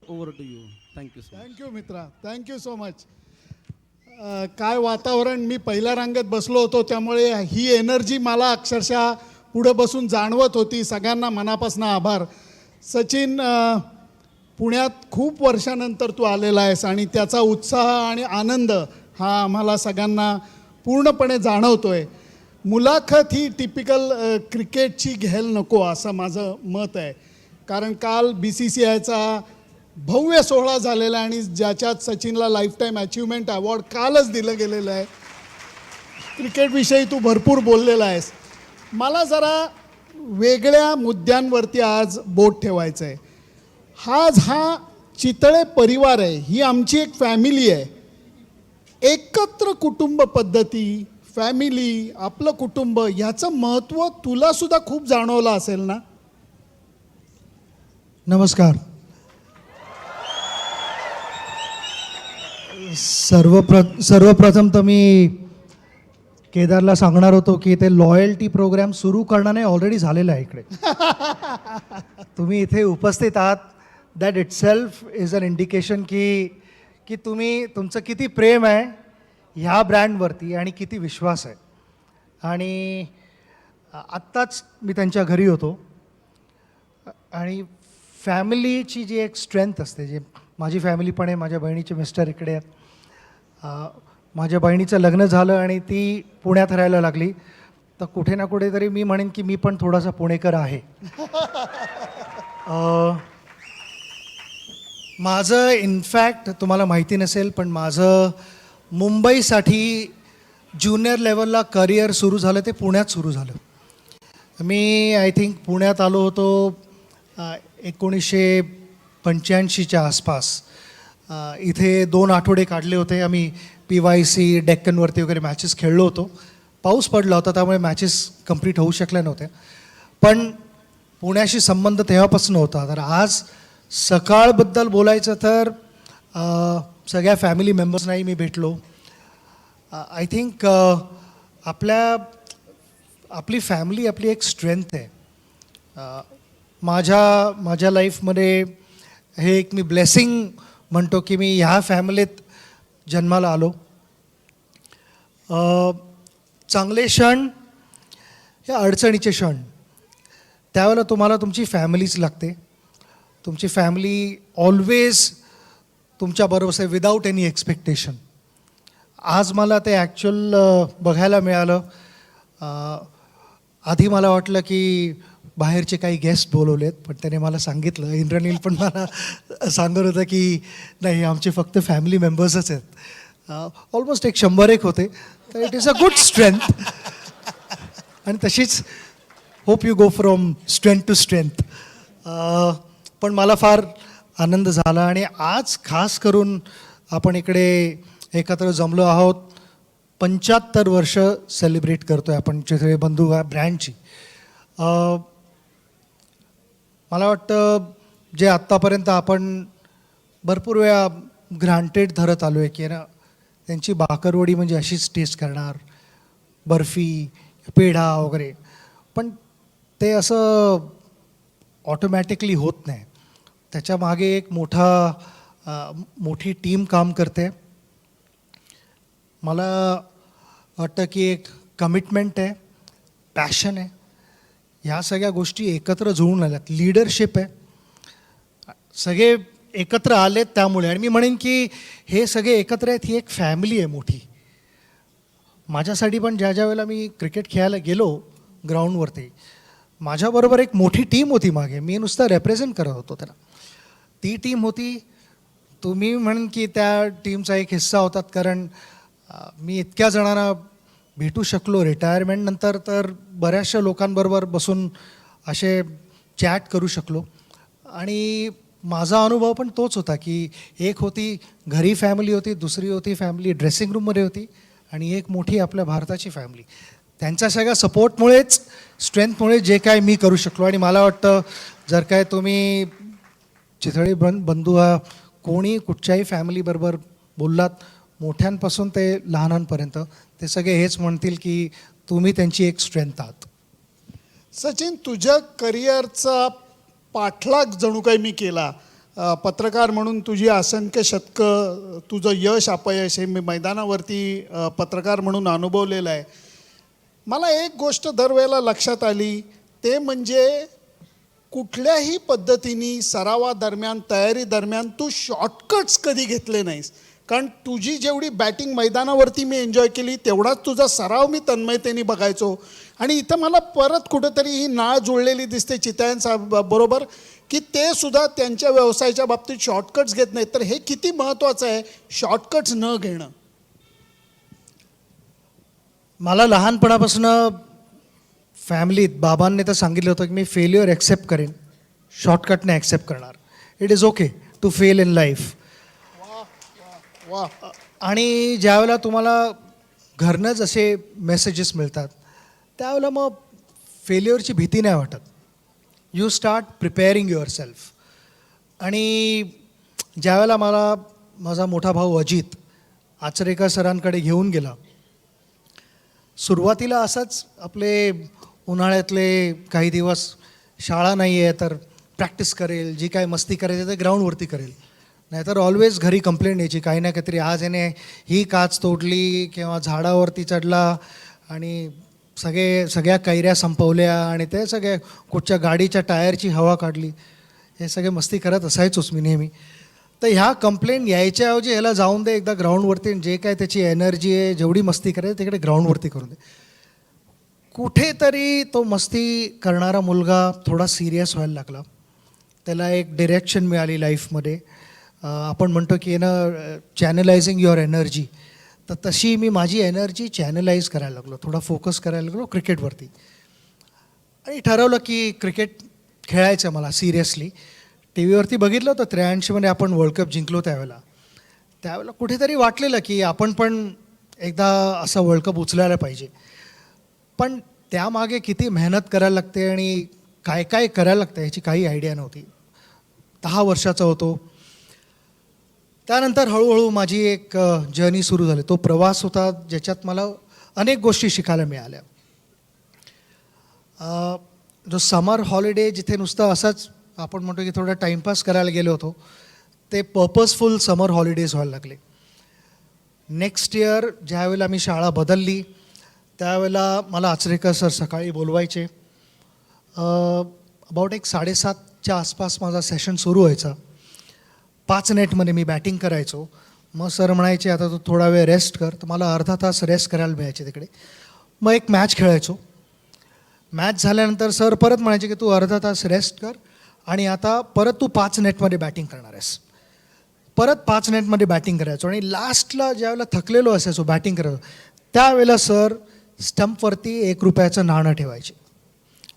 Over to you. Thank you so much. Thank you मित्रा, thank you so much. काय वातावरण, मी पहिल्या रांगेत बसलो होतो त्यामुळे ही एनर्जी मला अक्षरशः पुढं बसून जाणवत होती. सगळ्यांना मनापासून आभार. सचिन, पुण्यात खूप वर्षानंतर तू आलेला आहेस आणि त्याचा उत्साह आणि आनंद हा आम्हाला सगळ्यांना पूर्णपणे जाणवतो आहे. मुलाखत ही टिपिकल क्रिकेटची घ्यायला नको असं माझं मत आहे. कारण काल BCCIचा भव्य सोहळा झालेला आहे आणि ज्याच्यात सचिनला लाईफटाईम अचिव्हमेंट अवॉर्ड कालच दिलं गेलेलं आहे. क्रिकेटविषयी तू भरपूर बोललेला आहेस. मला जरा वेगळ्या मुद्द्यांवरती आज बोट ठेवायचं आहे. हा चितळे परिवार आहे, ही आमची एक फॅमिली आहे. एकत्र कुटुंब पद्धती, फॅमिली, आपलं कुटुंब ह्याचं महत्त्व तुलासुद्धा खूप जाणवलं असेल ना? नमस्कार. सर्वप्रथम तर मी केदारला सांगणार होतो की ते लॉयल्टी प्रोग्राम सुरू करण्याने ऑलरेडी झालेलं आहे इकडे. तुम्ही इथे उपस्थित आहात, that itself is an indication की तुमचं किती प्रेम आहे ह्या ब्रँडवरती आणि किती विश्वास आहे. आणि आत्ताच मी त्यांच्या घरी होतो आणि फॅमिलीची जी एक स्ट्रेंथ असते, जे माझी फॅमिली पण आहे, माझ्या बहिणीचे मिस्टर इकडे आहेत, माझ्या बहिणीचं लग्न झालं आणि ती पुण्यात राहायला लागली, तर कुठे ना कुठेतरी मी म्हणेन की मी पण थोडासा पुणेकर आहे. माझं इनफॅक्ट तुम्हाला माहिती नसेल पण माझं मुंबईसाठी ज्युनियर लेवलला करिअर सुरू झालं ते पुण्यात सुरू झालं. मी आय थिंक पुण्यात आलो होतो 1985च्या आसपास. इथे 2 आठवडे काढले होते. आम्ही PYC डेक्कनवरती वगैरे मॅचेस खेळलो होतो. पाऊस पडला होता त्यामुळे मॅचेस कंप्लीट होऊ शकल्या नव्हत्या, पण पुण्याशी संबंध तेव्हापासून होता. तर आज सकाळबद्दल बोलायचं तर सगळ्या फॅमिली मेंबर्सनाही मी भेटलो. आय थिंक आपली फॅमिली आपली एक स्ट्रेंथ आहे. माझ्या लाईफमध्ये हे एक मी ब्लेसिंग म्हणतो की मी ह्या फॅमिलीत जन्माला आलो. चांगले क्षण हे अडचणीचे क्षण, त्यावेळेला तुम्हाला तुमची फॅमिलीच लागते. तुमची फॅमिली ऑलवेज तुमच्याबरोबर आहे विदाऊट एनी एक्सपेक्टेशन. आज मला ते ॲक्च्युअल बघायला मिळालं. आधी मला वाटलं की बाहेरचे काही गेस्ट बोलवलेत, पण त्याने मला सांगितलं, इंद्रनील पण मला सांगत होतं की नाही, आमचे फक्त फॅमिली मेंबर्सच आहेत. ऑलमोस्ट 100 होते. तर it is a good strength. आणि तशीच hope you go from strength to strength. पण मला फार आनंद झाला आणि आज खास करून आपण इकडे एकत्र जमलो आहोत. 75 वर्ष सेलिब्रेट करतो आहे आपण चितळे बंधू ह्या ब्रँडची. मला वाटतं जे आत्तापर्यंत आपण भरपूर वेळा ग्रांटेड धरत आलो आहे की ना, त्यांची बाकरवडी म्हणजे अशीच टेस्ट करणार, बर्फी, पेढा वगैरे, पण ते असं ऑटोमॅटिकली होत नाही. त्याच्यामागे एक मोठी टीम काम करते. मला वाटतं की एक कमिटमेंट आहे, पॅशन आहे, ह्या सगळ्या गोष्टी एकत्र जुळून आल्यात. लीडरशिप आहे, सगळे एकत्र आलेत त्यामुळे. आणि मी म्हणेन की हे सगळे एकत्र आहेत, ही एक फॅमिली आहे मोठी. माझ्यासाठी पण ज्या वेळेला मी क्रिकेट खेळायला गेलो ग्राउंडवरती, माझ्याबरोबर एक मोठी टीम होती मागे. मी नुसतं रेप्रेझेंट करत होतो त्यांना. ती टीम होती. तुम्ही म्हणेन की त्या टीमचा एक हिस्सा होतात, कारण मी इतक्या जणांना भेटू शकलो रिटायरमेंटनंतर, तर बऱ्याचशा लोकांबरोबर बसून असे चॅट करू शकलो. आणि माझा अनुभव पण तोच होता की एक होती घरी फॅमिली होती, दुसरी होती फॅमिली ड्रेसिंग रूममध्ये होती, आणि एक मोठी आपल्या भारताची फॅमिली. त्यांच्या सगळ्या सपोर्टमुळेच, स्ट्रेंथमुळे जे काय मी करू शकलो. आणि मला वाटतं जर काय तुम्ही चितळे बंधू हा कोणी कुठच्याही फॅमिलीबरोबर बोललात, मोठ्यांपासून ते लहानांपर्यंत, ते सगळे हेच म्हणतील की तुम्ही त्यांची एक स्ट्रेंथ आहात. सचिन, तुझ्या करिअरचा पाठलाग जणू काही मी केला. पत्रकार म्हणून तुझी असंख्य शतकं, तुझं यश अपयश हे मी मैदानावरती पत्रकार म्हणून अनुभवलेलं आहे. मला एक गोष्ट दरवेळेला लक्षात आली, ते म्हणजे कुठल्याही पद्धतीने सरावादरम्यान, तयारीदरम्यान तू शॉर्टकट्स कधी घेतले नाहीस. कारण तुझी जेवढी बॅटिंग मैदानावरती मी एन्जॉय केली, तेवढाच तुझा सराव मी तन्मयतेने बघायचो. आणि इथं मला परत कुठंतरी ही नाळ जुळलेली दिसते चितळ्यांबरोबर, की ते सुद्धा त्यांच्या व्यवसायाच्या बाबतीत शॉर्टकट्स घेत नाहीत. तर हे किती महत्त्वाचं आहे, शॉर्टकट्स न घेणं. मला लहानपणापासून फॅमिलीत बाबांनी तर सांगितलं होतं की मी फेल्युअर ॲक्सेप्ट करेन, शॉर्टकटने ॲक्सेप्ट करणार. It is okay to fail in life. वा, आणि ज्यावेळेला तुम्हाला घरनंच असे मेसेजेस मिळतात, त्यावेळेला मग फेल्युअरची भीती नाही वाटत. You start preparing your self. आणि ज्यावेळेला मला माझा मोठा भाऊ अजित आचरेकर सरांकडे घेऊन गेला, सुरुवातीला असंच आपले उन्हाळ्यातले काही दिवस शाळा नाही आहे तर प्रॅक्टिस करेल, जी काय मस्ती करायची ते ग्राउंडवरती करेल. नाहीतर ऑलवेज घरी कंप्लेंट यायची, काही ना काहीतरी आज याने ही काच तोडली किंवा झाडावरती चढला आणि सगळ्या कैऱ्या संपवल्या आणि ते सगळ्या कुठच्या गाडीच्या टायरची हवा काढली. हे सगळे मस्ती करत असायचोच मी नेहमी. तर ह्या कंप्लेंट यायच्याऐवजी ह्याला जाऊन दे एकदा ग्राउंडवरती, जे काय त्याची एनर्जी आहे, जेवढी मस्ती करायची तिकडे ग्राउंडवरती करून दे. कुठेतरी तो मस्ती करणारा मुलगा थोडा सिरियस व्हायला लागला. त्याला एक डिरेक्शन मिळाली लाईफमध्ये. आपण म्हणतो की चॅनलायझिंग युअर एनर्जी. तर तशी मी माझी एनर्जी चॅनलाइज करायला लागलो, थोडा फोकस करायला लागलो क्रिकेटवरती. आणि ठरवलं की क्रिकेट खेळायचं मला सिरियसली. टी व्हीवरती बघितलं होतं 83मध्ये आपण वर्ल्ड कप जिंकलो त्यावेळेला कुठेतरी वाटलेलं की आपण पण एकदा असा वर्ल्ड कप उचलायला पाहिजे. पण त्यामागे किती मेहनत करायला लागते आणि काय काय करायला लागतं ह्याची काही आयडिया नव्हती. 10 वर्षाचा होतो. त्यानंतर हळूहळू माझी एक जर्नी सुरू झाली. तो प्रवास होता ज्याच्यात मला अनेक गोष्टी शिकायला मिळाल्या. जो समर हॉलिडे जिथे नुसतं असंच आपण म्हणतो की थोडा टाईमपास करायला गेलो होतो, ते पर्पजफुल समर हॉलिडेज व्हायला लागले. नेक्स्ट इयर ज्यावेळेला मी शाळा बदलली, त्यावेळेला मला आचरेकर सर सकाळी बोलवायचे. अबाउट एक 7:30च्या आसपास माझा सेशन सुरू व्हायचा. 5 नेटमध्ये मी बॅटिंग करायचो. मग सर म्हणायचे आता तू थोडा वेळ रेस्ट कर. तर मला अर्धा तास रेस्ट करायला मिळायचे तिकडे. मग एक मॅच खेळायचो. मॅच झाल्यानंतर सर परत म्हणायचे की तू अर्धा तास रेस्ट कर आणि आता परत तू 5 नेटमध्ये बॅटिंग करणार आहेस. परत 5 नेटमध्ये बॅटिंग करायचो. आणि लास्टला ज्यावेळेला थकलेलो असायचो बॅटिंग करायचो, त्यावेळेला सर स्टंपवरती 1 रुपयाचं नाणं ठेवायचे.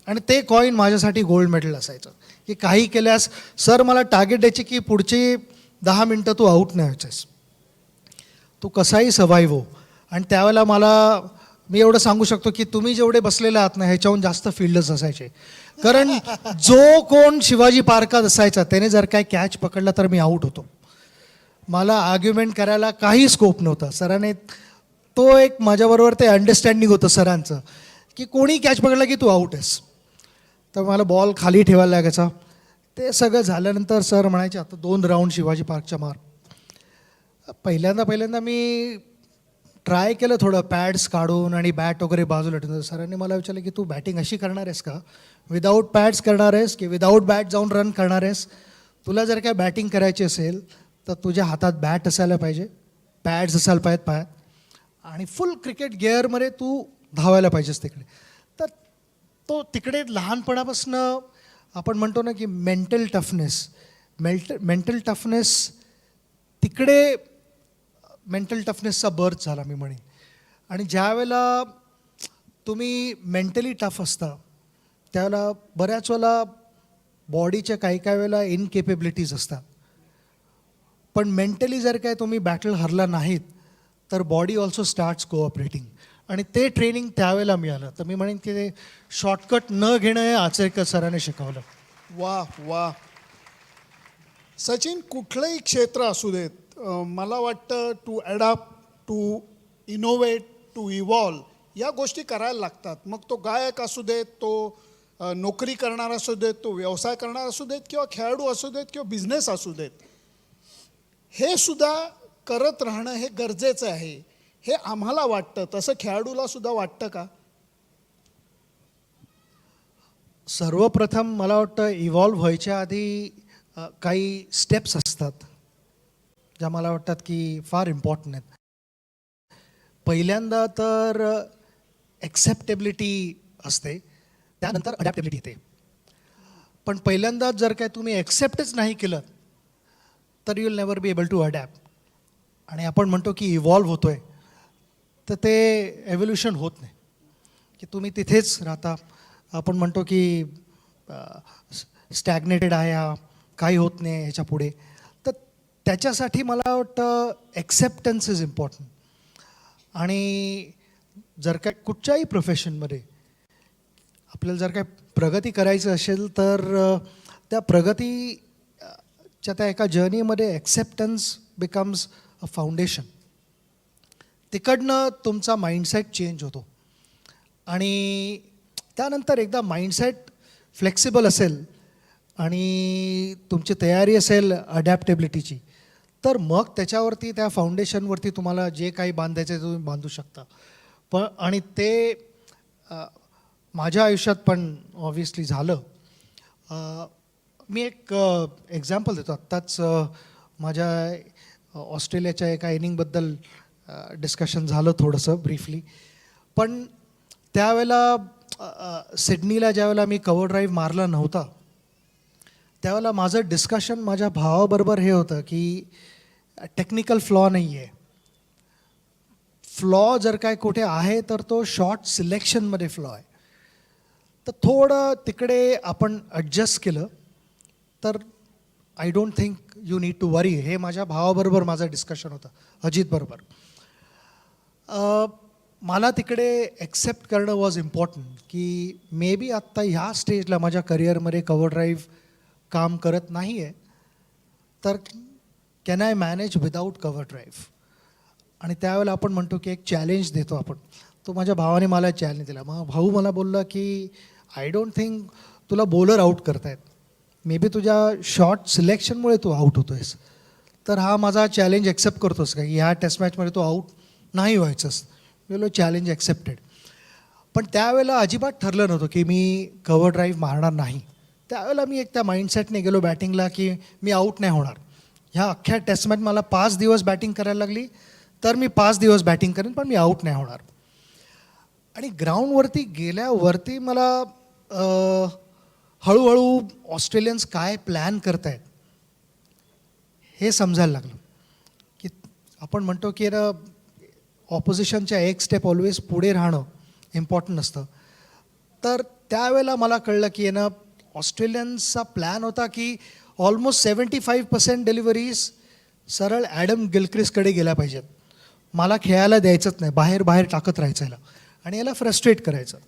आणि ते कॉईन माझ्यासाठी गोल्ड मेडल असायचं. की काही केल्यास सर मला टार्गेट द्यायचे की पुढची 10 मिनटं तू आऊट नाही व्हायचंस, तू कसाही सर्वाईव्ह हो. आणि त्यावेळेला मी एवढं सांगू शकतो की तुम्ही जेवढे बसलेले आहात ना ह्याच्याहून जास्त फील्डर्स असायचे. कारण जो कोण शिवाजी पार्कात असायचा त्याने जर काय कॅच पकडला तर मी आऊट होतो. मला आर्ग्युमेंट करायला काही स्कोप नव्हता. सरांनी तो एक माझ्याबरोबर ते अंडरस्टँडिंग होतं सरांचं की कोणी कॅच पकडला की तू आऊट आहेस. तर मला बॉल खाली ठेवायला लागायचा. ते सगळं झाल्यानंतर सर म्हणायचे आता 2 राऊंड शिवाजी पार्कच्या मार. पहिल्यांदा मी ट्राय केलं थोडं पॅड्स काढून आणि बॅट वगैरे बाजूला ठेवून. सरांनी मला विचारलं की तू बॅटिंग अशी करणार आहेस का, विदाऊट पॅड्स करणार आहेस की विदाऊट बॅट जाऊन रन करणार आहेस. तुला जर काय बॅटिंग करायची असेल तर तुझ्या हातात बॅट असायला पाहिजे, पॅड्स असायला पाहिजेत पायात आणि फुल क्रिकेट गिअरमध्ये तू धावायला पाहिजेस तिकडे. तर तो तिकडे लहानपणापासून आपण म्हणतो ना की मेंटल टफनेस तिकडे मेंटल टफनेसचा बर्थ झाला मी म्हणेन. आणि ज्यावेळेला तुम्ही मेंटली टफ असता त्यावेळेला बऱ्याच वेळेला बॉडीच्या काही वेळेला इनकेपेबिलिटीज असतात. पण मेंटली जर काय तुम्ही बॅटल हरला नाहीत तर बॉडी ऑल्सो स्टार्ट्स कोऑपरेटिंग. आणि ते ट्रेनिंग त्यावेळेला मिळालं. तर मी म्हणेन की ते शॉर्टकट न घेणं हे आचरेकर सरांनी शिकवलं. वा वा. सचिन, कुठलंही क्षेत्र असू देत, मला वाटतं to adapt, to innovate, to evolve या गोष्टी करायला लागतात. मग तो गायक असू देत, तो नोकरी करणारा असू देत, तो व्यवसाय करणारा असू देत किंवा खेळाडू असू देत किंवा बिझनेस असू देत, हे सुद्धा करत राहणं हे गरजेचं आहे, हे आम्हाला वाटतं. तसं खेळाडूला सुद्धा वाटतं का? सर्वप्रथम मला वाटतं इव्हॉल्व्ह व्हायच्या आधी काही स्टेप्स असतात ज्या मला वाटतात की फार इम्पॉर्टंट आहेत. पहिल्यांदा तर ॲक्सेप्टेबिलिटी असते, त्यानंतर अडॅप्टेबिलिटी येते. पण पहिल्यांदा जर काय तुम्ही ॲक्सेप्टच नाही केलं तर you will never be able to adapt. आणि आपण म्हणतो की इव्हॉल्व्ह होतो आहे, तर ते एव्होल्युशन होत नाही, की तुम्ही तिथेच राहता. आपण म्हणतो की स्टॅग्नेटेड आहे, हा काही होत नाही ह्याच्या पुढे. तर त्याच्यासाठी मला वाटतं ॲक्सेप्टन्स इज इम्पॉर्टंट. आणि जर काय कुठच्याही प्रोफेशनमध्ये आपल्याला जर काय प्रगती करायचं असेल तर त्या प्रगतीच्या त्या एका जर्नीमध्ये ॲक्सेप्टन्स बिकम्स अ फाउंडेशन. तिकडनं तुमचा माइंडसेट चेंज होतो. आणि त्यानंतर एकदा माइंडसेट फ्लेक्सिबल असेल आणि तुमची तयारी असेल अडॅप्टेबिलिटीची, तर मग त्याच्यावरती त्या फाउंडेशनवरती तुम्हाला जे काही बांधायचं आहे तुम्ही बांधू शकता. पण आणि ते माझ्या आयुष्यात पण ऑब्व्हियसली झालं. मी एक एक्झाम्पल देतो. आत्ताच माझ्या ऑस्ट्रेलियाच्या एका इनिंगबद्दल डिस्कशन झालं थोडंसं ब्रीफली. पण त्यावेळेला सिडनीला ज्यावेळेला मी कव्हर ड्राईव्ह मारला नव्हता, त्यावेळेला माझं डिस्कशन माझ्या भावाबरोबर हे होतं की टेक्निकल फ्लॉ नाही आहे. फ्लॉ जर काय कुठे आहे तर तो शॉट सिलेक्शनमध्ये फ्लॉ आहे. तर थोडं तिकडे आपण ॲडजस्ट केलं तर I don't think you need to worry. हे माझ्या भावाबरोबर माझं डिस्कशन होतं, अजितबरोबर. मला तिकडे ॲक्सेप्ट करणं वॉज इम्पॉर्टंट की मे बी आत्ता ह्या स्टेजला माझ्या करिअरमध्ये कव्हर ड्राईव्ह काम करत नाही आहे, तर can I manage without cover drive. आणि त्यावेळेला आपण म्हणतो की एक चॅलेंज देतो आपण. तो माझ्या भावाने मला चॅलेंज दिला. मग भाऊ मला बोलला की आय डोंट थिंक तुला बॉलर आऊट करतायत, मे बी तुझ्या शॉट सिलेक्शनमुळे तू आऊट होतो आहेस. तर हा माझा चॅलेंज ॲक्सेप्ट करतोस का, ह्या टेस्ट मॅचमध्ये तू आऊट नाही व्हायचंस. बोलो चॅलेंज ॲक्सेप्टेड. पण त्यावेळेला अजिबात ठरलं नव्हतं की मी कव्हर ड्राईव्ह मारणार नाही. त्यावेळेला मी एक त्या माइंडसेटने गेलो बॅटिंगला की मी आऊट नाही होणार. ह्या अख्ख्या टेस्ट मॅच मला 5 दिवस बॅटिंग करायला लागली तर मी 5 दिवस बॅटिंग करेन, पण मी आऊट नाही होणार. आणि ग्राउंडवरती गेल्यावरती मला हळूहळू ऑस्ट्रेलियन्स काय प्लॅन करत आहेत हे समजायला लागलं. की आपण म्हणतो की ऑपोजिशनच्या एक स्टेप ऑलवेज पुढे राहणं इम्पॉर्टंट असतं. तर त्यावेळेला मला कळलं की ऑस्ट्रेलियन्सचा प्लॅन होता की ऑलमोस्ट 75% डिलिव्हरीज सरळ ॲडम गिलक्रिस्टकडे गेल्या पाहिजेत. मला खेळायला द्यायचंच नाही, बाहेर टाकत राहायचं याला आणि याला फ्रस्ट्रेट करायचं.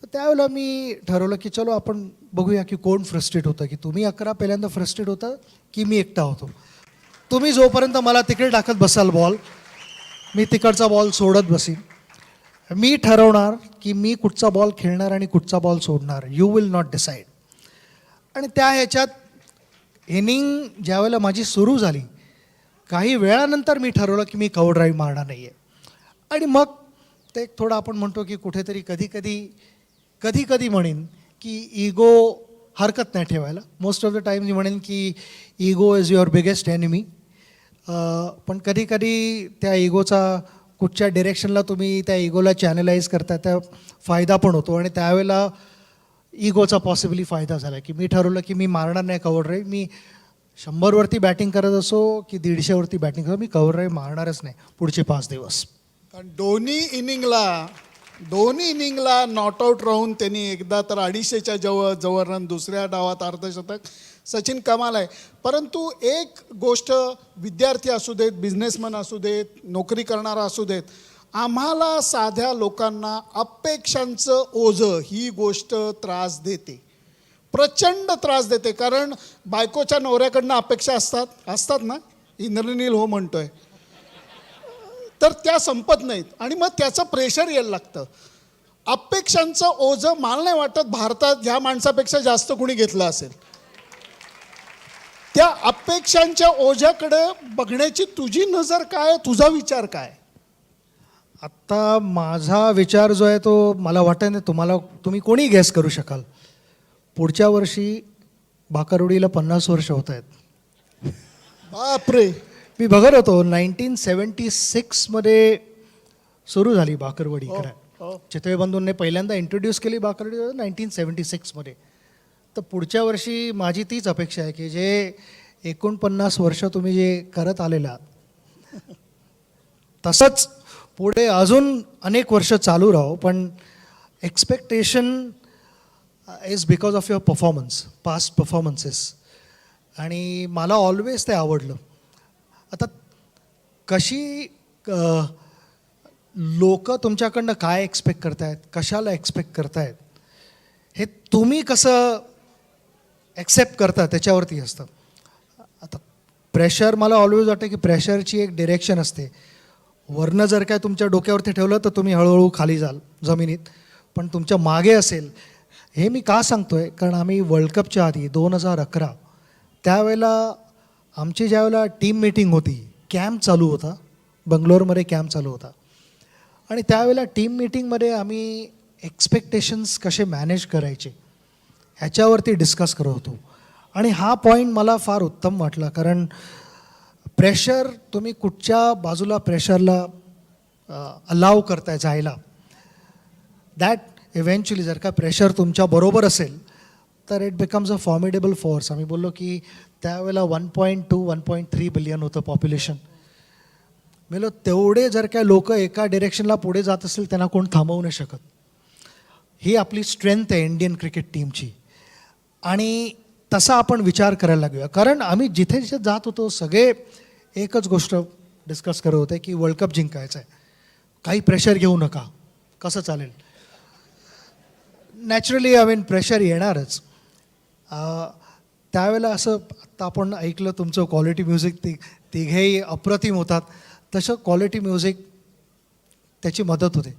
तर त्यावेळेला मी ठरवलं की चलो आपण बघूया की कोण फ्रस्ट्रेट होतं, की तुम्ही 11 पहिल्यांदा फ्रस्ट्रेट होता की मी एकटा होतो. तुम्ही जोपर्यंत मला तिकडे टाकत बसाल बॉल, मी तिकडचा बॉल सोडत बसीन. मी ठरवणार की मी कुठचा बॉल खेळणार आणि कुठचा बॉल सोडणार. You will not decide. आणि त्या ह्याच्यात इनिंग ज्यावेळेला माझी सुरू झाली, काही वेळानंतर मी ठरवलं की मी कव्हर ड्राईव्ह मारणार नाही आहे. आणि मग ते थोडं आपण म्हणतो की कुठेतरी कधी म्हणेन की इगो हरकत नाही ठेवायला. मोस्ट ऑफ द टाईम मी म्हणेन की ego is your biggest enemy. पण कधी त्या इगोचा कुठच्या डिरेक्शनला तुम्ही त्या इगोला चॅनलाइज करता त्या फायदा पण होतो. आणि त्यावेळेला इगोचा पॉसिबली फायदा झाला की मी ठरवलं की मी मारणार नाही कव्हर ड्राईव्ह. मी 100वरती बॅटिंग करत असो की 150वरती बॅटिंग करत, मी कव्हर ड्राईव्ह मारणारच नाही पुढचे 5 दिवस. कारण दोन्ही इनिंगला नॉट आऊट राहून त्यांनी एकदा तर 250च्या जवळ रन, दुसऱ्या डावात अर्धशतक. सचिन कमाल आहे. परंतु एक गोष्ट, विद्यार्थी असू देत, बिझनेसमन असू देत, नोकरी करणारा असू देत, आम्हाला साध्या लोकांना अपेक्षांचं ओझं ही गोष्ट त्रास देते, प्रचंड त्रास देते. कारण बायकोच्या नवऱ्याकडनं अपेक्षा असतात ना, इंद्रनील हो म्हणतोय, तर त्या संपत नाहीत आणि मग त्याचं प्रेशर यायला लागतं. अपेक्षांचं ओझं मला नाही वाटत भारतात ह्या माणसापेक्षा जास्त कुणी घेतलं असेल. त्या अपेक्षांच्या ओझ्याकडे बघण्याची तुझी नजर काय, तुझा विचार काय? आत्ता माझा विचार जो आहे तो मला वाटत नाही तुम्ही कोणी गेस करू शकाल. पुढच्या वर्षी भाकरवडीला 50 वर्ष होत आहेत. बापरे. मी बघत होतो 1976मध्ये सुरू झाली भाकरवडी हो. करायला. चितळे बंधूंनी पहिल्यांदा इंट्रोड्यूस केली भाकरवडी 1976मध्ये. तर पुढच्या वर्षी माझी तीच अपेक्षा आहे की जे 49 वर्ष तुम्ही जे करत आलेला तसंच पुढे अजून अनेक वर्ष चालू राहो. पण expectation is because of your performance, past performances. आणि मला ऑलवेज ते आवडलं. आता कशी लोक तुमच्याकडनं काय एक्सपेक्ट करतायत, कशाला एक्सपेक्ट करतायत, हे तुम्ही कसं ॲक्सेप्ट करता त्याच्यावरती असतं. आता प्रेशर मला ऑलवेज वाटतं की प्रेशरची एक डिरेक्शन असते. वरनं जर काय तुमच्या डोक्यावरती ठेवलं तर तुम्ही हळूहळू खाली जाल जमिनीत. पण तुमच्या मागे असेल. हे मी का सांगतोय, कारण आम्ही वर्ल्ड कपच्या आधी 2011 त्यावेळेला आमची ज्यावेळेला टीम मीटिंग होती, कॅम्प चालू होता, बंगलोरमध्ये कॅम्प चालू होता. आणि त्यावेळेला टीम मीटिंगमध्ये आम्ही एक्सपेक्टेशन्स कसे मॅनेज करायचे ह्याच्यावरती डिस्कस करत होतो. आणि हा पॉईंट मला फार उत्तम वाटला, कारण प्रेशर तुम्ही कुठच्या बाजूला प्रेशरला अलाव करताय जायला, दॅट इव्हेंच्युअली जर का प्रेशर तुमच्या बरोबर असेल तर it becomes a formidable force. आम्ही बोललो की त्यावेळेला 1.2-1.3 बिलियन होतं पॉप्युलेशन. मेलो तेवढे जर काय लोक एका डिरेक्शनला पुढे जात असेल त्यांना कोण थांबवू नाही शकत. ही आपली स्ट्रेंथ आहे इंडियन क्रिकेट टीमची. आणि तसा आपण विचार करायला लागूया, कारण आम्ही जिथे जिथे जात होतो सगळे एकच गोष्ट डिस्कस करत होते की वर्ल्ड कप जिंकायचं आहे. काही प्रेशर घेऊ नका. कसं चालेल? नॅचरली प्रेशर येणारच. त्यावेळेला असं आत्ता आपण ऐकलं तुमचं क्वालिटी म्युझिक तिघेही अप्रतिम होतात. तसं क्वालिटी म्युझिक त्याची मदत होते.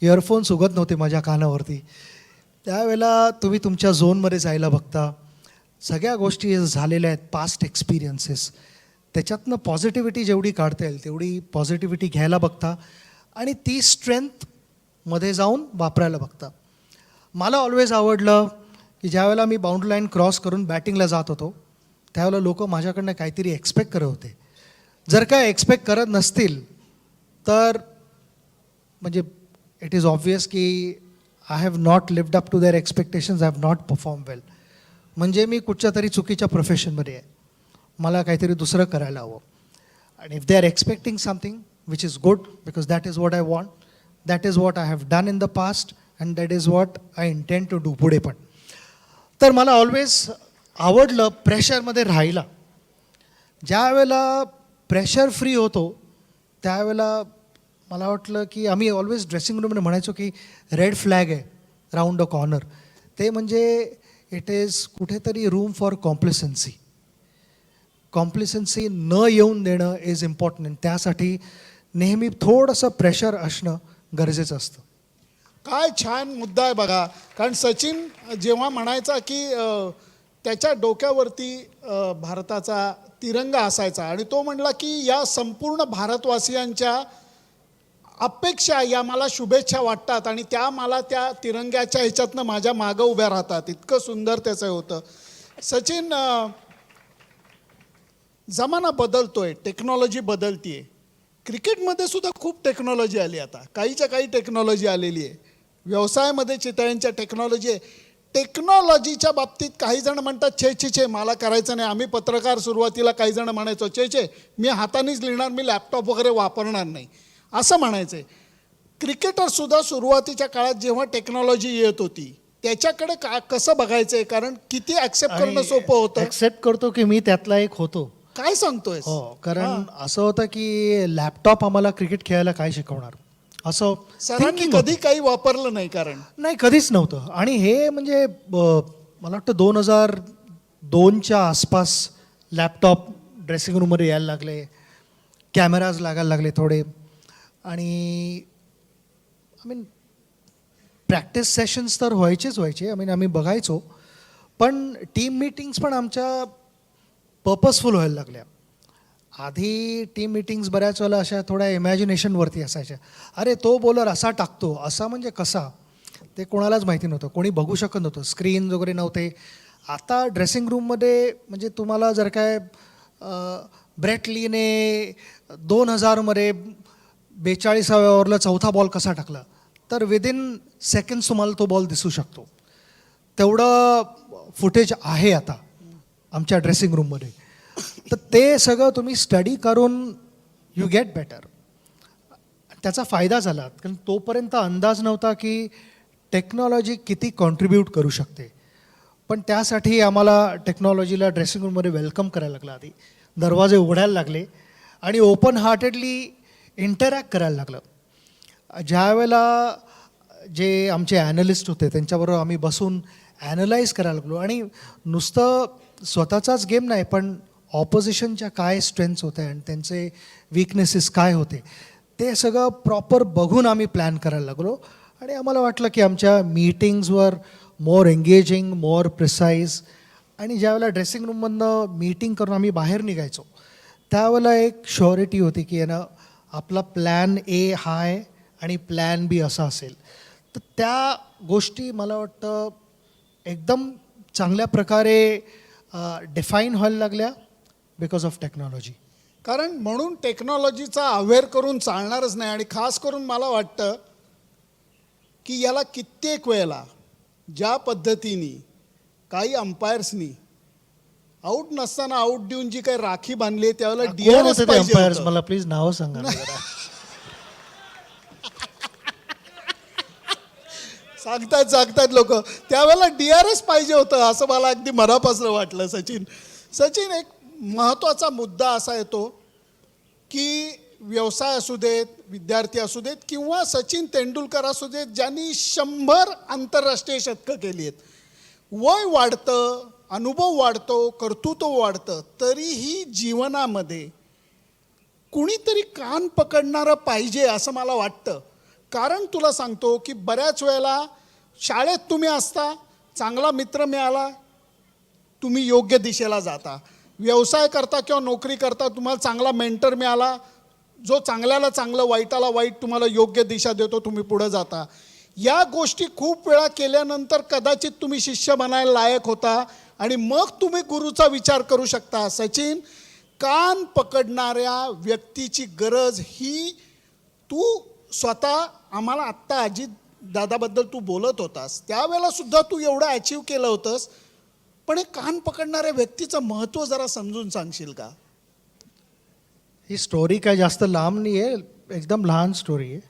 इयरफोन्स उगत नव्हते माझ्या कानावरती. त्यावेळेला तुम्ही तुमच्या झोनमध्ये जायला बघता. सगळ्या गोष्टी झालेल्या आहेत, पास्ट एक्सपिरियन्सेस. त्याच्यातनं पॉझिटिव्हिटी जेवढी काढता येईल तेवढी पॉझिटिव्हिटी घ्यायला बघता आणि ती स्ट्रेंथमध्ये जाऊन वापरायला बघता. मला ऑलवेज आवडलं की ज्यावेळेला मी बाउंड्री लाईन क्रॉस करून बॅटिंगला जात होतो त्यावेळेला लोक माझ्याकडनं काहीतरी एक्सपेक्ट करत होते. जर काय एक्सपेक्ट करत नसतील तर म्हणजे इट इज ऑब्वियस की I have not lived up to their expectations, I have not perform well. म्हणजे मी कुठच्या तरी चुकीच्या प्रोफेशनमध्ये आहे. मला काहीतरी दुसरं करायला हवं. आणि if they are expecting something which is good because that is what I want, that is what I have done in the past and that is what I intend to do पुढे पण. तर मला always आवडलं प्रेशरमध्ये राहायला. ज्या वेळेला pressure free होतो त्यावेळेला मला वाटलं की आम्ही ऑलवेज ड्रेसिंग रूममध्ये म्हणायचो की रेड फ्लॅग आहे राऊंड अ कॉर्नर. ते म्हणजे इट इज कुठेतरी रूम फॉर कॉम्प्लिसन्सी. कॉम्प्लिसन्सी न येऊन देणं इज इम्पॉर्टंट. त्यासाठी नेहमी थोडंसं प्रेशर असणं गरजेचं असतं. काय छान मुद्दा आहे बघा. कारण सचिन जेव्हा म्हणायचा की त्याच्या डोक्यावरती भारताचा तिरंगा असायचा आणि तो म्हणला की या संपूर्ण भारतवासियांच्या अपेक्षा या मला शुभेच्छा वाटतात आणि त्या मला त्या तिरंग्याच्या ह्याच्यातनं माझ्या मागं उभ्या राहतात. इतकं सुंदर त्याचं होतं. सचिन, जमाना बदलतोय, टेक्नॉलॉजी बदलतीये. क्रिकेटमध्ये सुद्धा खूप टेक्नॉलॉजी आली. आता काहीच्या काही टेक्नॉलॉजी आलेली आहे. व्यवसायामध्ये चितळ्यांच्या टेक्नॉलॉजी आहे. टेक्नॉलॉजीच्या बाबतीत काही जण म्हणतात छे छे छे मला करायचं नाही. आम्ही पत्रकार सुरुवातीला काही जण म्हणायचो छे छे मी हातानेच लिहिणार, मी लॅपटॉप वगैरे वापरणार नाही असं म्हणायचं आहे. क्रिकेटरसुद्धा सुरुवातीच्या काळात जेव्हा टेक्नॉलॉजी येत होती त्याच्याकडे कसं बघायचं आहे? कारण किती ॲक्सेप्ट करणं सोपं होतं. ॲक्सेप्ट करतो की मी त्यातला एक होतो. काय सांगतोय? हो, कारण असं होतं की लॅपटॉप आम्हाला क्रिकेट खेळायला काय शिकवणार असं सरांनी thinking कधी होतं. काही वापरलं नाही. कारण नाही, कधीच नव्हतं. आणि हे म्हणजे मला वाटतं 2002च्या आसपास लॅपटॉप ड्रेसिंग रूममध्ये यायला लागले, कॅमेराज लागायला लागले थोडे. आणि प्रॅक्टिस सेशन्स तर व्हायचे आय मीन आम्ही बघायचो, पण टीम मीटिंग्स पण आमच्या पर्पजफुल व्हायला लागल्या. आधी टीम मीटिंग्स बऱ्याच वेळेला अशा थोड्या इमॅजिनेशनवरती असायच्या. अरे तो बॉलर असा टाकतो, असा म्हणजे कसा, ते कोणालाच माहिती नव्हतं, कोणी बघू शकत नव्हतं, स्क्रीन वगैरे नव्हते. आता ड्रेसिंग रूममध्ये म्हणजे तुम्हाला जर काय ब्रेट लीने 2000मध्ये 42व्या ओव्हरला चौथा बॉल कसा टाकला, तर विदिन सेकंड्स तुम्हाला तो बॉल दिसू शकतो. तेवढं फुटेज आहे आता आमच्या ड्रेसिंग रूममध्ये. तर ते सगळं तुम्ही स्टडी करून यू गेट बेटर. त्याचा फायदा झाला, कारण तोपर्यंत अंदाज नव्हता की टेक्नॉलॉजी किती कॉन्ट्रीब्यूट करू शकते. पण त्यासाठी आम्हाला टेक्नॉलॉजीला ड्रेसिंग रूममध्ये वेलकम करायला लागलं. आधी दरवाजे उघडायला लागले आणि ओपन हार्टेडली इंटरॅक्ट करायला लागलं. ज्या वेळेला जे आमचे ॲनलिस्ट होते त्यांच्याबरोबर आम्ही बसून ॲनलाईज करायला लागलो, आणि नुसतं स्वतःचाच गेम नाही, पण ऑपोजिशनच्या काय स्ट्रेंथ्स होत्या आणि त्यांचे विकनेसेस काय होते ते सगळं प्रॉपर बघून आम्ही प्लॅन करायला लागलो. आणि आम्हाला वाटलं की आमच्या मीटिंग्सवर मोर एंगेजिंग, मोर प्रिसाईज. आणि ज्यावेळेला ड्रेसिंग रूममधनं मीटिंग करून आम्ही बाहेर निघायचो त्यावेळेला एक शुअरिटी होती की आपला प्लॅन ए हा आहे आणि प्लॅन बी असा असेल. तर त्या गोष्टी मला वाटतं एकदम चांगल्या प्रकारे डिफाईन व्हायला लागल्या बिकॉज ऑफ टेक्नॉलॉजी. कारण म्हणून टेक्नॉलॉजीचा अवेअर करून चालणारच नाही. आणि खास करून मला वाटतं की याला कित्येक वेळेला ज्या पद्धतीने काही अंपायर्सनी आऊट नसताना आऊट देऊन जी काही राखी बांधली त्यावेळेला कोण DRS होते ते पाहिजे अंपायर्स, होतं. मला प्लीज नाव सांगा ना जरा. सांगतात लोक, त्यावेळेला DRS पाहिजे होतं असं मला अगदी मनापासून वाटलं. सचिन एक महत्त्वाचा मुद्दा असा येतो की व्यवसाय असू देत, विद्यार्थी असू देत, किंवा सचिन तेंडुलकर असू देत, ज्यांनी 100 आंतरराष्ट्रीय शतकं केली आहेत. वय वाढतं, अनुभव वाढतो, कर्तृत्व वाढतं, तरीही जीवनामध्ये कुणीतरी कान पकडणारं पाहिजे असं मला वाटतं. कारण तुला सांगतो की बऱ्याच वेळेला शाळेत तुम्ही असता, चांगला मित्र मिळाला, तुम्ही योग्य दिशेला जाता. व्यवसाय करता किंवा नोकरी करता, तुम्हाला चांगला मेंटर मिळाला, जो चांगल्याला चांगलं, वाईटाला वाईट तुम्हाला योग्य दिशा देतो, तुम्ही पुढे जाता. या गोष्टी खूप वेळा केल्यानंतर कदाचित तुम्ही शिष्य बनायला लायक होता आणि मग तुम्ही गुरुचा विचार करू शकता. सचिन, कान पकडणाऱ्या व्यक्तीची गरज ही तू स्वतः आम्हाला आत्ता अजित दादाबद्दल तू बोलत होतास, त्यावेळेला सुद्धा तू एवढं अचीव केलं होतंस. पण हे कान पकडणाऱ्या व्यक्तीचं महत्त्व जरा समजून सांगशील का? ही स्टोरी काय जास्त लांब नाही आहे, एकदम लहान स्टोरी आहे.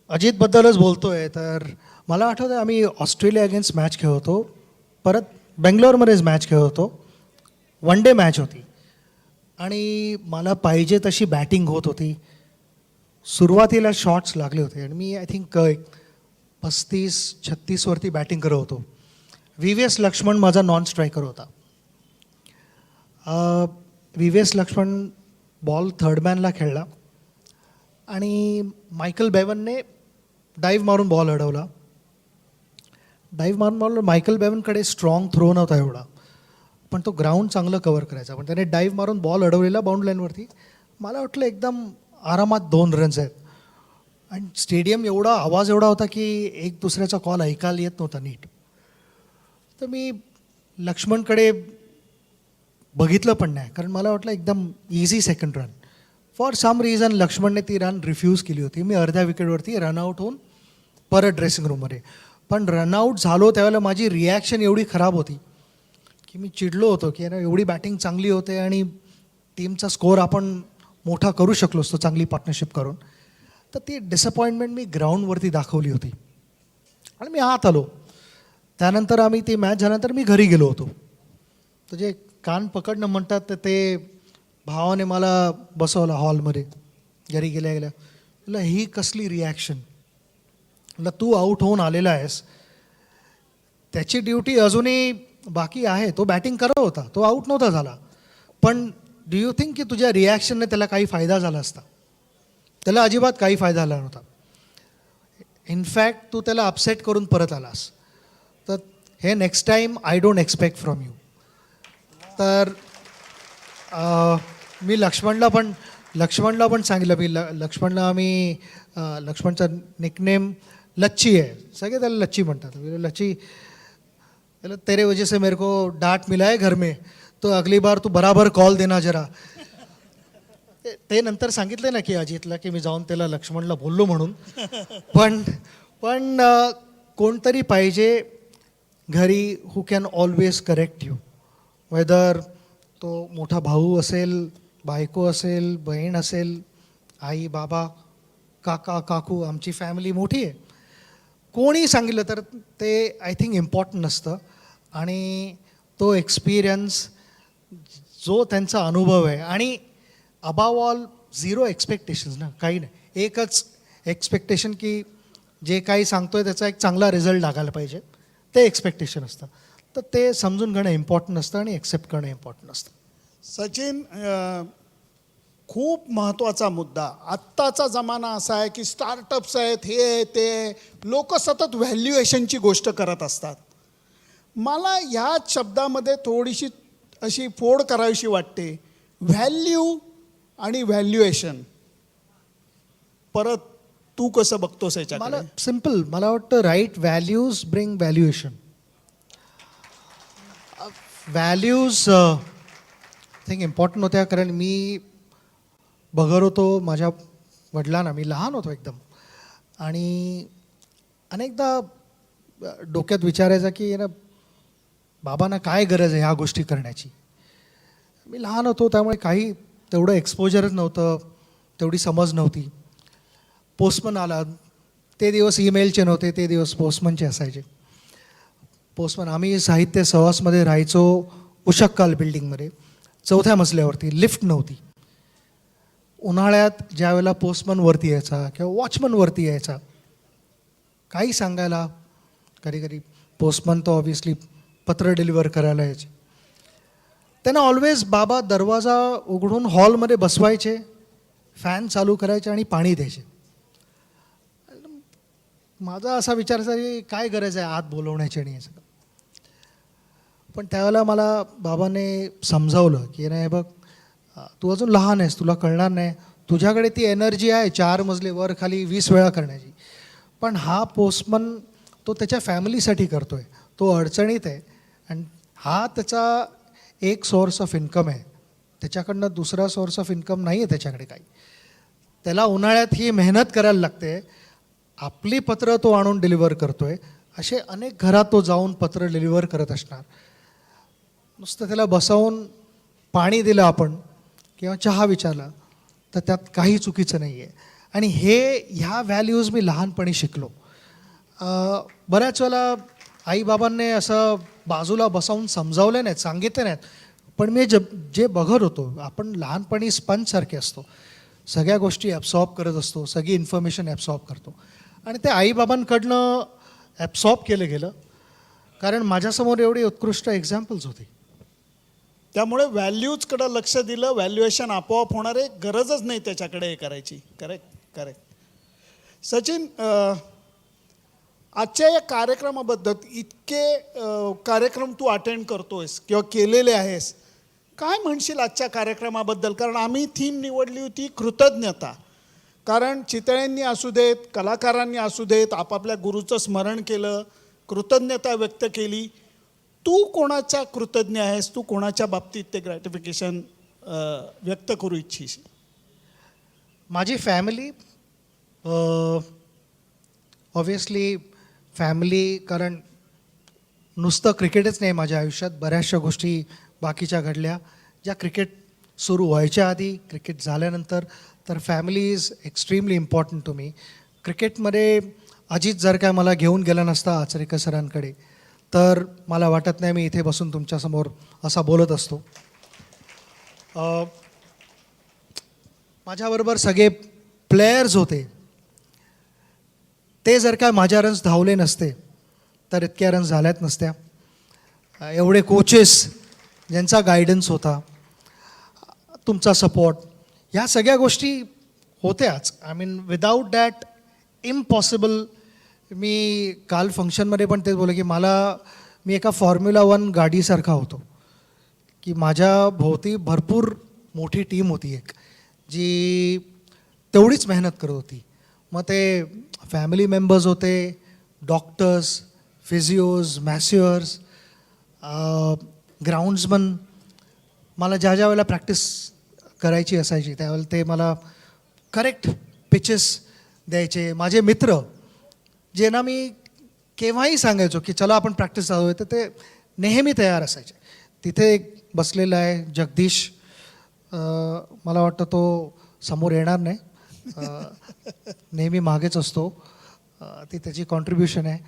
अजितबद्दलच बोलतो आहे तर मला आठवतं आम्ही ऑस्ट्रेलिया अगेन्स्ट मॅच खेळत होतो, परत बेंगलोरमध्येच मॅच खेळत होतो. वन डे मॅच होती आणि मला पाहिजे तशी बॅटिंग होत होती. सुरुवातीला शॉट्स लागले होते आणि मी आय थिंक 35-36वरती बॅटिंग करत होतो. VVS लक्ष्मण माझा नॉन स्ट्रायकर होता. VVS लक्ष्मण बॉल थर्ड मॅनला खेळला आणि मायकल बेवनने डाईव्ह मारून बॉल अडवला. डाईव्ह मारून बॉल, मायकल बेवनकडे स्ट्रॉंग थ्रो नव्हता एवढा, पण तो ग्राउंड चांगलं कवर करायचा. पण त्याने डाईव्ह मारून बॉल अडवलेला बाउंड लाईनवरती. मला वाटलं एकदम आरामात 2 रन्स आहेत. आणि स्टेडियम एवढा, आवाज एवढा होता की एक दुसऱ्याचा कॉल ऐकायला येत नव्हता नीट. तर मी लक्ष्मणकडे बघितलं पण नाही, कारण मला वाटलं एकदम easy second run. For some reason लक्ष्मणने ती रन रिफ्यूज केली होती. मी अर्ध्या विकेटवरती रनआउट होऊन परत ड्रेसिंग रूममध्ये. पण रनआउट झालो त्यावेळेला माझी रिॲक्शन एवढी खराब होती की मी चिडलो होतो की एवढी बॅटिंग चांगली होते आणि टीमचा स्कोअर आपण मोठा करू शकलो असतो चांगली पार्टनरशिप करून. तर ती डिसअपॉइंटमेंट मी ग्राउंडवरती दाखवली होती आणि मी आत आलो. त्यानंतर आम्ही ती मॅच झाल्यानंतर मी घरी गेलो होतो. तर जे कान पकडणं म्हणतात तर ते भावाने मला बसवलं हॉलमध्ये. घरी गेल्या म्हटलं ही कसली रिॲक्शन. म्हटलं तू आऊट होऊन आलेला आहेस, त्याची ड्युटी अजूनही बाकी आहे. तो बॅटिंग करत होता, तो आऊट नव्हता झाला. पण डू यू थिंक की तुझ्या रिॲक्शनने त्याला काही फायदा झाला असता? त्याला अजिबात काही फायदा झाला नव्हता. इनफॅक्ट तू त्याला अपसेट करून परत आलास, तर हे next time I don't expect from you. तर मी लक्ष्मणला पण सांगितलं, मी लक्ष्मणला आम्ही लक्ष्मणचा निकनेम लच्ची आहे, सगळे त्याला लच्ची म्हणतात. लच्ची, तेरे वजह से मेरे को डांट मिला है घर में, तो अगली बार तू बराबर कॉल देना जरा. ते नंतर सांगितले ना की अजितला की मी जाऊन त्याला लक्ष्मणला बोललो म्हणून. पण कोणतरी पाहिजे घरी who can always correct you, whether तो मोठा भाऊ असेल, बायको असेल, बहीण असेल, आई बाबा, काका काकू. आमची फॅमिली मोठी आहे. कोणी सांगितलं तर ते आय थिंक इम्पॉर्टंट नसतं. आणि तो एक्सपिरियन्स, जो त्यांचा अनुभव आहे, आणि अबाव ऑल झिरो एक्सपेक्टेशन्स ना, काही नाही. एकच एक्सपेक्टेशन की जे काही सांगतोय त्याचा एक चांगला रिझल्ट लागायला पाहिजे, ते एक्सपेक्टेशन असतं. तर ते समजून घेणं इम्पॉर्टंट असतं आणि एक्सेप्ट करणं इम्पॉर्टंट असतं. सचिन, खूप महत्त्वाचा मुद्दा. आत्ताचा जमाना असा आहे की स्टार्टअप्स आहेत, हे आहे, ते, लोक सतत व्हॅल्युएशनची गोष्ट करत असतात. मला ह्या शब्दामध्ये थोडीशी अशी फोड करावीशी वाटते. व्हॅल्यू आणि व्हॅल्युएशन, परत तू कसं बघतोस याच्याकडे? मला सिम्पल, मला वाटतं right values bring valuation. Values think important होत्या, कारण मी बघत होतो माझ्या वडिलांना, मी लहान होतो एकदम, आणि अनेकदा डोक्यात विचारायचा की ना बाबांना काय गरज आहे ह्या गोष्टी करण्याची. मी लहान होतो त्यामुळे काही तेवढं एक्सपोजरच नव्हतं, तेवढी समज नव्हती. पोस्टमन आला, ते दिवस ईमेलचे नव्हते, ते दिवस पोस्टमनचे असायचे. पोस्टमन, आम्ही साहित्य सहवासमध्ये राहायचो, उशक्काल बिल्डिंगमध्ये, 4थ्या मजल्यावरती, लिफ्ट नव्हती. उन्हाळ्यात ज्या वेळेला पोस्टमन वरती यायचा किंवा वॉचमन वरती यायचा काही सांगायला, कधी कधी पोस्टमन तो ऑब्व्हियसली पत्र डिलिव्हर करायला यायचे, त्यांना ऑलवेज बाबा दरवाजा उघडून हॉलमध्ये बसवायचे, फॅन चालू करायचे आणि पाणी द्यायचे. माझा असा विचार असा की काय गरज आहे आत बोलवण्याची आणि हे सगळं. पण त्यावेळेला मला बाबाने समजावलं की नाही बघ, तू अजून लहान आहेस, तुला कळणार नाही, तुझ्याकडे ती एनर्जी आहे 4 मजले वर खाली 20 वेळा करण्याची, पण हा पोस्टमन तो त्याच्या फॅमिलीसाठी करतोय, तो अडचणीत आहे, आणि हा त्याचा एक सोर्स ऑफ इन्कम आहे, त्याच्याकडनं दुसरा सोर्स ऑफ इन्कम नाही आहे त्याच्याकडे काही. त्याला उन्हाळ्यात ही मेहनत करायला लागते, आपली पत्र तो आणून डिलिव्हर करतोय. असे अनेक घरात तो जाऊन पत्र डिलिव्हर करत असणार. नुसतं त्याला बसवून पाणी दिलं आपण किंवा चहा विचारला तर त्यात काही चुकीचं नाही आहे. आणि ह्या व्हॅल्यूज मी लहानपणी शिकलो. बऱ्याच वेळेला आईबाबांनी असं बाजूला बसवून समजावले नाहीत, सांगितले नाहीत, पण मी जे बघत होतो, आपण लहानपणी स्पंजसारखे असतो, सगळ्या गोष्टी ॲब्सॉर्ब करत असतो, सगळी इन्फॉर्मेशन ॲब्सॉर्ब करतो, आणि ते आईबाबांकडनं ॲब्सॉर्ब केलं गेलं, कारण माझ्यासमोर एवढी उत्कृष्ट एक्झाम्पल्स होती. त्यामुळे व्हॅल्यूजकडं लक्ष दिलं, व्हॅल्युएशन आपोआप होणार आहे, गरजच नाही त्याच्याकडे हे करायची. करेक्ट. सचिन, आजच्या या कार्यक्रमाबद्दल, इतके कार्यक्रम तू अटेंड करतोयस किंवा केलेले आहेस, काय म्हणशील आजच्या कार्यक्रमाबद्दल? कारण आम्ही थीम निवडली होती कृतज्ञता. कारण चितळ्यांनी असू देत, कलाकारांनी असू देत, आपापल्या गुरुचं स्मरण केलं, कृतज्ञता व्यक्त केली. तू कोणाच्या कृतज्ञ आहेस? तू कोणाच्या बाबतीत ते ग्रॅटिफिकेशन व्यक्त करू इच्छिस? माझी फॅमिली, ऑब्व्हियसली फॅमिली, कारण नुसतं क्रिकेटच नाही माझ्या आयुष्यात, बऱ्याचशा गोष्टी बाकीच्या घडल्या ज्या क्रिकेट सुरू व्हायच्या आधी, क्रिकेट झाल्यानंतर. तर family is extremely important to me. क्रिकेटमध्ये अजित जर काय मला घेऊन गेला नसता आचरेकर सरांकडे, तर मला वाटत नाही मी इथे बसून तुमच्यासमोर असा बोलत असतो. माझ्याबरोबर सगळे प्लेयर्स होते, ते जर काय माझ्या रन्स धावले नसते तर इतक्या रन्स झाल्याच नसत्या. एवढे कोचेस ज्यांचा गायडन्स होता, तुमचा सपोर्ट, ह्या सगळ्या गोष्टी होत्याच. I mean without that impossible मी काल फंक्शनमध्ये पण तेच बोलले की मी एका फॉर्म्युला 1 गाडीसारखा होतो, की माझ्या भोवती भरपूर मोठी टीम होती एक, जी तेवढीच मेहनत करत होती. मग ते फॅमिली मेंबर्स होते, डॉक्टर्स, फिजिओज, मॅस्युअर्स, ग्राउंड्समन. मला ज्या वेळेला प्रॅक्टिस करायची असायची त्यावेळेला ते मला करेक्ट पिचेस द्यायचे. माझे मित्र जे ना मी केव्हाही सांगायचो की चला आपण प्रॅक्टिस चालू आहे, तर ते नेहमी तयार असायचे. तिथे एक बसलेला आहे जगदीश, मला वाटतं तो समोर येणार नाही, नेहमी मागेच असतो, ती त्याची कॉन्ट्रीब्युशन आहे.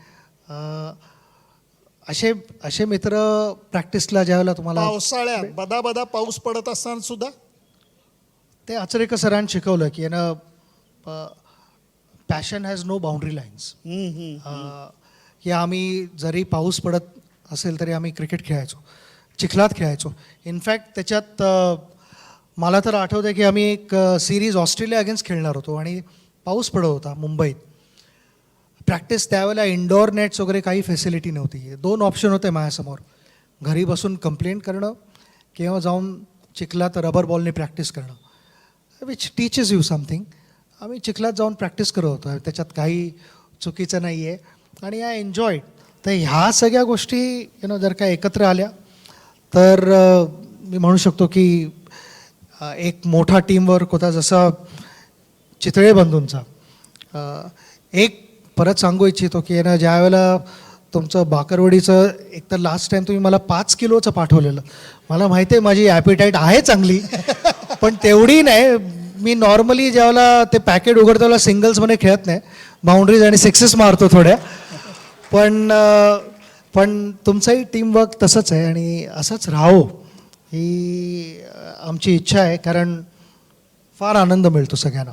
असे मित्र प्रॅक्टिसला ज्यावेळेला तुम्हाला पावसाळ्यात बदा पाऊस पडत असताना सुद्धा ते आचरेकर सरांनी शिकवलं की ना passion has no boundary lines. की आम्ही जरी पाऊस पडत असेल तरी आम्ही क्रिकेट खेळायचो, चिखलात खेळायचो. इनफॅक्ट त्याच्यात मला तर आठवतं आहे की आम्ही एक सिरीज ऑस्ट्रेलिया अगेन्स्ट खेळणार होतो आणि पाऊस पडत होता मुंबईत. प्रॅक्टिस त्यावेळेला इंडोर नेट्स वगैरे काही फॅसिलिटी नव्हती. 2 ऑप्शन होते माझ्यासमोर, घरी बसून कंप्लेंट करणं किंवा जाऊन चिखलात रबर बॉलने प्रॅक्टिस करणं, विच टीचेस यू समथिंग. आम्ही चिखलात जाऊन प्रॅक्टिस करत होतो, त्याच्यात काही चुकीचं नाही आहे आणि आय एन्जॉयड. तर ह्या सगळ्या गोष्टी जर का एकत्र आल्या तर मी म्हणू शकतो की एक मोठा टीमवर्क होता. जसा चितळे बंधूंचा एक परत सांगू इच्छितो की ज्या वेळेला तुमचं बाकरवडीचं एक तर लास्ट टाईम तुम्ही मला 5 किलोचं पाठवलेलं, मला माहिती आहे माझी ॲपिटाईट आहे चांगली, पण तेवढी नाही. मी नॉर्मली ज्यावेळेला ते पॅकेट उघडतो त्यावेळेला सिंगल्समध्ये खेळत नाही, बाउंड्रीज आणि सिक्सेस मारतो थोड्या. पण तुमचंही टीमवर्क तसंच आहे आणि असंच राहो ही आमची इच्छा आहे, कारण फार आनंद मिळतो सगळ्यांना.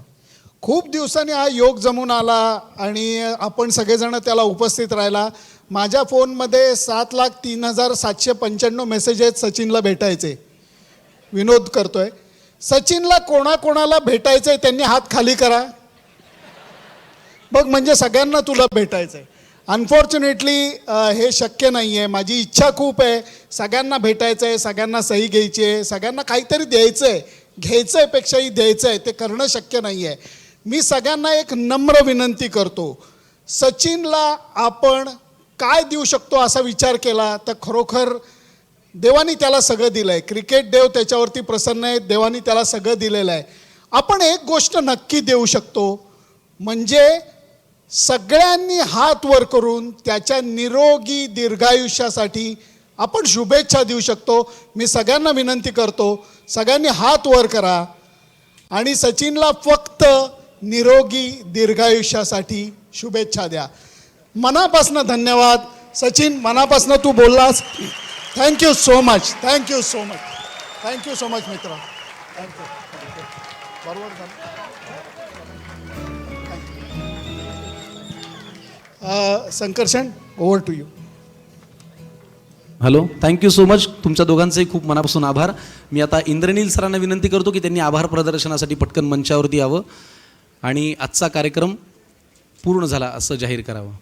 खूप दिवसांनी हा योग जमून आला आणि आपण सगळेजण त्याला उपस्थित राहिला. माझ्या फोनमध्ये 7,03,795 मेसेज आहेत सचिनला भेटायचे. विनोद करतोय, सचिनला कोणाकोणाला भेटायचंय त्यांनी हात खाली करा बघ, म्हणजे सगळ्यांना तुला भेटायचंय. अनफॉर्च्युनेटली हे शक्य नाही आहे. माझी इच्छा खूप आहे, सगळ्यांना भेटायचं आहे, सगळ्यांना सही घ्यायची आहे, सगळ्यांना काहीतरी द्यायचं आहे. घ्यायचं आहे पेक्षाही द्यायचं आहे, ते करणं शक्य नाही आहे. मी सगळ्यांना एक नम्र विनंती करतो, सचिनला आपण काय देऊ शकतो असा विचार केला तर खरोखर देवानी त्याला सगळं दिलं आहे. क्रिकेट देव त्याच्यावरती प्रसन्न आहे, देवानी त्याला सगळं दिलेलं आहे. आपण एक गोष्ट नक्की देऊ शकतो, म्हणजे सगळ्यांनी हात वर करून त्याच्या निरोगी दीर्घायुष्यासाठी आपण शुभेच्छा देऊ शकतो. मी सगळ्यांना विनंती करतो, सगळ्यांनी हात वर करा आणि सचिनला फक्त निरोगी दीर्घायुष्यासाठी शुभेच्छा द्या. मनापासून धन्यवाद सचिन, मनापासून तू बोललास. Thank you so much, thank you so much, thank you so much मित्र. थँक्यू. बरोबर झालं. Sankarshan, over to you. Hello, thank you so much. तुमच्या दोघांचेही खूप मनापासून आभार. मी आता इंद्रनील सरांना विनंती करतो की त्यांनी आभार प्रदर्शनासाठी पटकन मंचावरती यावं आणि आजचा कार्यक्रम पूर्ण झाला असं जाहीर करावं.